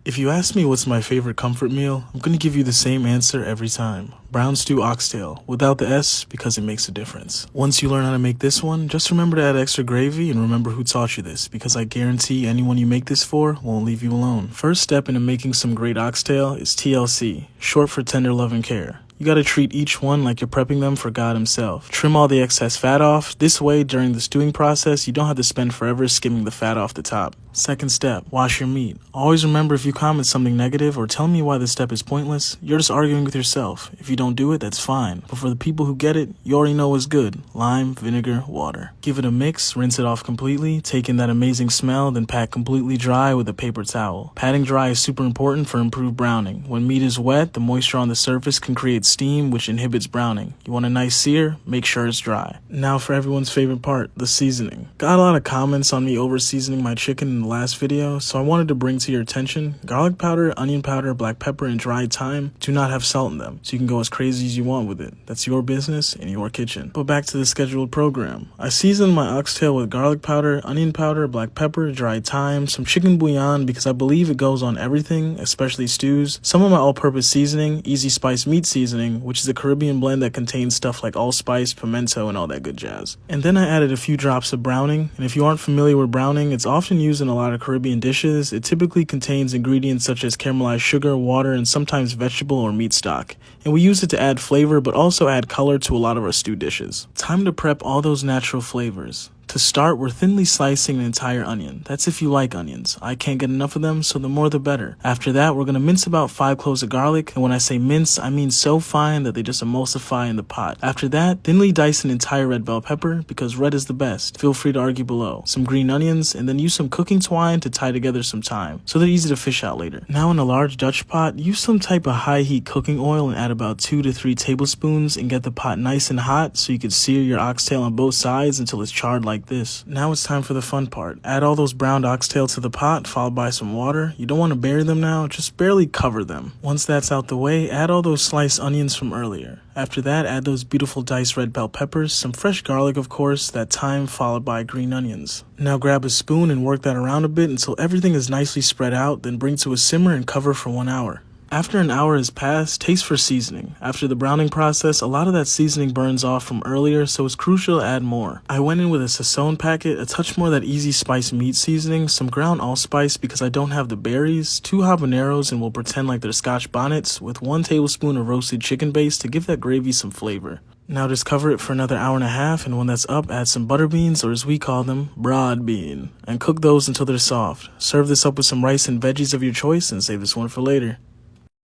If you ask me what's my favorite comfort meal, I'm gonna give you the same answer every time. Brown stew oxtail, without the S, because it makes a difference. Once you learn how to make this one, just remember to add extra gravy and remember who taught you this, because I guarantee anyone you make this for won't leave you alone. First step into making some great oxtail is TLC, short for tender love and care. You gotta treat each one like you're prepping them for God himself. Trim all the excess fat off. This way, during the stewing process, you don't have to spend forever skimming the fat off the top. Second step, wash your meat. Always remember, if you comment something negative or tell me why this step is pointless, you're just arguing with yourself. If you don't do it, that's fine. But for the people who get it, you already know what's good. Lime, vinegar, water. Give it a mix, rinse it off completely, take in that amazing smell, then pat completely dry with a paper towel. Patting dry is super important for improved browning. When meat is wet, the moisture on the surface can create steam, which inhibits browning. You want a nice sear? Make sure it's dry. Now for everyone's favorite part, the seasoning. Got a lot of comments on me over seasoning my chicken in the last video, so I wanted to bring to your attention garlic powder, onion powder, black pepper, and dried thyme do not have salt in them, so you can go as crazy as you want with it. That's your business in your kitchen. But back to the scheduled program. I seasoned my oxtail with garlic powder, onion powder, black pepper, dried thyme, some chicken bouillon because I believe it goes on everything, especially stews, some of my all-purpose seasoning, Easy Spice meat seasoning, which is a Caribbean blend that contains stuff like allspice, pimento, and all that good jazz. And then I added a few drops of browning, and if you aren't familiar with browning, it's often used in a lot of Caribbean dishes. It typically contains ingredients such as caramelized sugar, water, and sometimes vegetable or meat stock. And we use it to add flavor, but also add color to a lot of our stew dishes. Time to prep all those natural flavors. To start, we're thinly slicing an entire onion. That's if you like onions. I can't get enough of them, so the more the better. After that, we're going to mince about 5 cloves of garlic, and when I say mince, I mean so fine that they just emulsify in the pot. After that, thinly dice an entire red bell pepper, because red is the best. Feel free to argue below. Some green onions, and then use some cooking twine to tie together some thyme, so they're easy to fish out later. Now in a large Dutch pot, use some type of high heat cooking oil and add about 2 to 3 tablespoons and get the pot nice and hot so you can sear your oxtail on both sides until it's charred like this. Now it's time for the fun part. Add all those browned oxtail to the pot, followed by some water. You don't want to bury them now, just barely cover them. Once that's out the way, add all those sliced onions from earlier. After that, add those beautiful diced red bell peppers, some fresh garlic of course, that thyme followed by green onions. Now grab a spoon and work that around a bit until everything is nicely spread out, then bring to a simmer and cover for 1 hour. After an hour has passed, taste for seasoning. After the browning process, a lot of that seasoning burns off from earlier, so it's crucial to add more. I went in with a Sazón packet, a touch more of that Easy Spice meat seasoning, some ground allspice because I don't have the berries, 2 habaneros and we'll pretend like they're Scotch bonnets, with 1 tablespoon of roasted chicken base to give that gravy some flavor. Now just cover it for another hour and a half, and when that's up, add some butter beans, or as we call them, broad bean, and cook those until they're soft. Serve this up with some rice and veggies of your choice, and save this one for later.